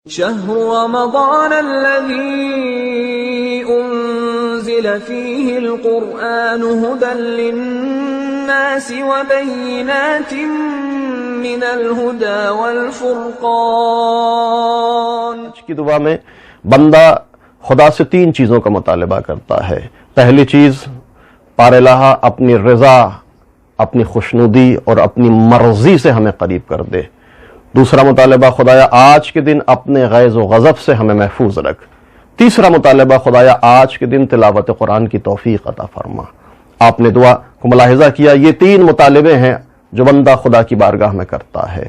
شهر رمضان الذي أنزل فيه القرآن هدى للناس وبينات من الهدى والفرقان۔ کی دعا میں بندہ خدا سے تین چیزوں کا مطالبہ کرتا ہے۔ پہلی چیز پار الہ اپنی رضا، اپنی خوشنودی اور اپنی مرضی سے ہمیں قریب کر دے۔ دوسرا مطالبہ خدایا آج کے دن اپنے غیظ و غضب سے ہمیں محفوظ رکھ۔ تیسرا مطالبہ خدایا آج کے دن تلاوت قرآن کی توفیق عطا فرما۔ آپ نے دعا کو ملاحظہ کیا، یہ تین مطالبے ہیں جو بندہ خدا کی بارگاہ میں کرتا ہے۔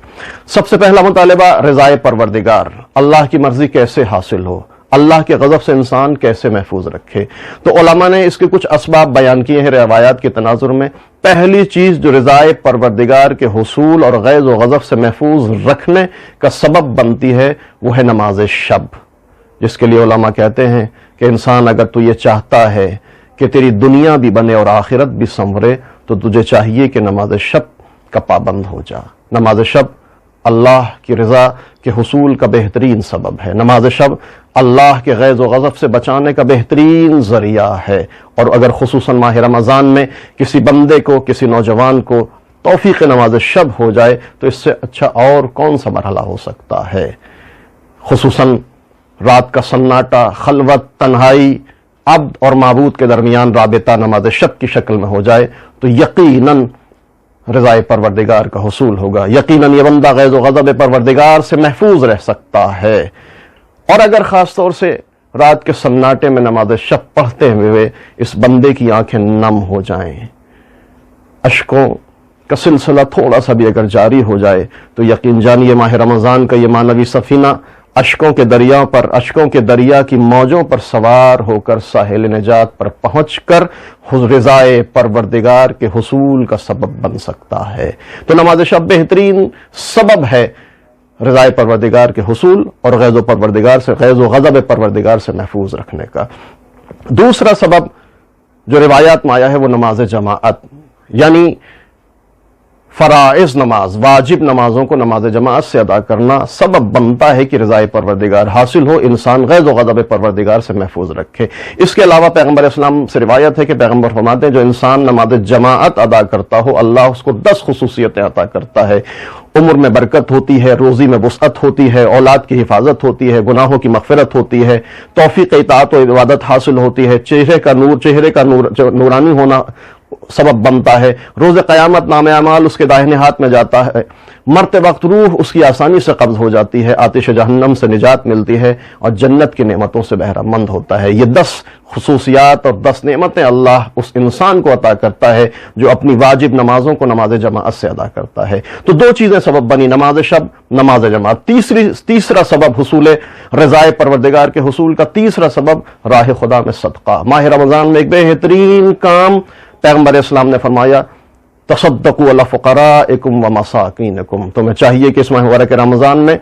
سب سے پہلا مطالبہ رضائے پروردگار، اللہ کی مرضی کیسے حاصل ہو، اللہ کے غضب سے انسان کیسے محفوظ رکھے۔ تو علماء نے اس کے کچھ اسباب بیان کیے ہیں روایات کے تناظر میں۔ پہلی چیز جو رضائے پروردگار کے حصول اور غیظ و غضب سے محفوظ رکھنے کا سبب بنتی ہے وہ ہے نماز شب، جس کے لیے علماء کہتے ہیں کہ انسان اگر تو یہ چاہتا ہے کہ تیری دنیا بھی بنے اور آخرت بھی سنورے تو تجھے چاہیے کہ نماز شب کا پابند ہو جا۔ نماز شب اللہ کی رضا کے حصول کا بہترین سبب ہے۔ نماز شب اللہ کے غیظ و غضب سے بچانے کا بہترین ذریعہ ہے، اور اگر خصوصاً ماہ رمضان میں کسی بندے کو، کسی نوجوان کو توفیق نماز شب ہو جائے تو اس سے اچھا اور کون سا مرحلہ ہو سکتا ہے۔ خصوصاً رات کا سناٹا، خلوت، تنہائی، عبد اور معبود کے درمیان رابطہ نماز شب کی شکل میں ہو جائے تو یقیناً رضائے پروردگار کا حصول ہوگا۔ یقیناً یہ بندہ غیظ و غضب پروردگار سے محفوظ رہ سکتا ہے۔ اور اگر خاص طور سے رات کے سناٹے میں نماز شب پڑھتے ہوئے اس بندے کی آنکھیں نم ہو جائیں، اشکوں کا سلسلہ تھوڑا سا بھی اگر جاری ہو جائے تو یقین جانیے ماہ رمضان کا یہ معنوی سفینہ اشکوں کے دریا کی موجوں پر سوار ہو کر ساحل نجات پر پہنچ کر رضائے پروردگار کے حصول کا سبب بن سکتا ہے۔ تو نماز شب بہترین سبب ہے رضائے پروردگار کے حصول اور غیظ و غضب پروردگار سے محفوظ رکھنے کا۔ دوسرا سبب جو روایات میں آیا ہے وہ نماز جماعت، یعنی فرائض نماز، واجب نمازوں کو نماز جماعت سے ادا کرنا سبب بنتا ہے کہ رضائے پروردگار حاصل ہو، انسان غیظ و غضب پروردگار سے محفوظ رکھے۔ اس کے علاوہ پیغمبر اسلام سے روایت ہے کہ پیغمبر فرماتے ہیں جو انسان نماز جماعت ادا کرتا ہو اللہ اس کو 10 خصوصیتیں عطا کرتا ہے۔ عمر میں برکت ہوتی ہے، روزی میں وسعت ہوتی ہے، اولاد کی حفاظت ہوتی ہے، گناہوں کی مغفرت ہوتی ہے، توفیق اطاعت و عبادت حاصل ہوتی ہے، چہرے کا نورانی ہونا سبب بنتا ہے، روز قیامت نام اعمال اس کے داہنے ہاتھ میں جاتا ہے، مرتے وقت روح اس کی آسانی سے قبض ہو جاتی ہے، آتش جہنم سے نجات ملتی ہے اور جنت کی نعمتوں سے بہرہ مند ہوتا ہے۔ یہ 10 خصوصیات اور 10 نعمتیں اللہ اس انسان کو عطا کرتا ہے جو اپنی واجب نمازوں کو نماز جماعت سے ادا کرتا ہے۔ تو 2 چیزیں سبب بنی، نماز شب، نماز جماعت۔ تیسرا سبب حصول رضائے پروردگار کے حصول کا تیسرا سبب راہ خدا میں صدقہ۔ ماہ رمضان میں ایک بہترین کام پیغمبر اسلام نے فرمایا تصدقوا علی فقرائکم و مساکینکم، تمہیں چاہیے کہ اس ماہ مبارک رمضان میں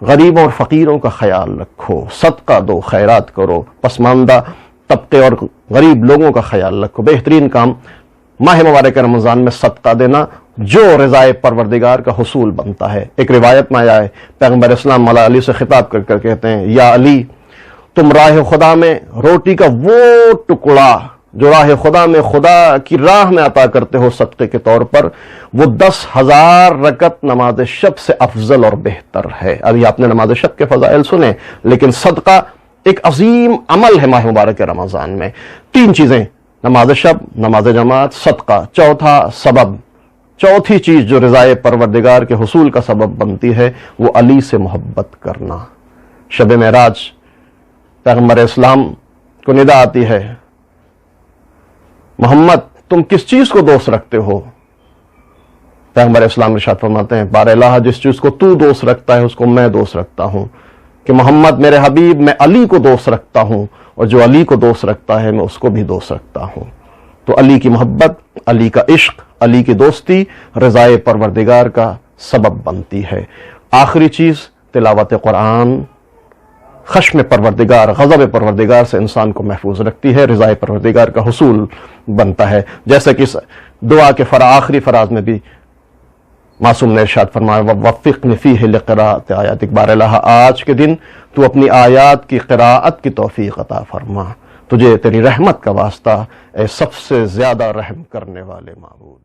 غریبوں اور فقیروں کا خیال رکھو، صدقہ دو، خیرات کرو، پسماندہ طبقے اور غریب لوگوں کا خیال رکھو۔ بہترین کام ماہ مبارک رمضان میں صدقہ دینا جو رضائے پروردگار کا حصول بنتا ہے۔ ایک روایت میں آیا ہے پیغمبر اسلام مولا علی سے خطاب کر کہتے ہیں یا علی، تم راہ خدا میں روٹی کا وہ ٹکڑا جو راہ خدا میں خدا کی راہ میں عطا کرتے ہو صدقے کے طور پر، وہ 10,000 رکعت نماز شب سے افضل اور بہتر ہے۔ ابھی آپ نے نماز شب کے فضائل سنے، لیکن صدقہ ایک عظیم عمل ہے ماہ مبارک رمضان میں۔ 3 چیزیں، نماز شب، نماز جماعت، صدقہ۔ چوتھی چیز جو رضائے پروردگار کے حصول کا سبب بنتی ہے وہ علی سے محبت کرنا۔ شب معراج پیغمبر اسلام کو ندا آتی ہے محمد تم کس چیز کو دوست رکھتے ہو؟ پیغمبر اسلام ارشاد فرماتے ہیں بار الہ جس چیز کو تو دوست رکھتا ہے اس کو میں دوست رکھتا ہوں، کہ محمد میرے حبیب میں علی کو دوست رکھتا ہوں اور جو علی کو دوست رکھتا ہے میں اس کو بھی دوست رکھتا ہوں۔ تو علی کی محبت، علی کا عشق، علی کی دوستی رضائے پروردگار کا سبب بنتی ہے۔ آخری چیز تلاوت قرآن خشم پروردگار، غضب پروردگار سے انسان کو محفوظ رکھتی ہے، رضائے پروردگار کا حصول بنتا ہے۔ جیسے کہ اس دعا کے آخری فراز میں بھی معصوم نے ارشاد فرمایا ووفقنی فیہ لقراءۃ آیاتک، بار الہ آج کے دن تو اپنی آیات کی قراءت کی توفیق عطا فرما، تجھے تیری رحمت کا واسطہ اے سب سے زیادہ رحم کرنے والے معبود۔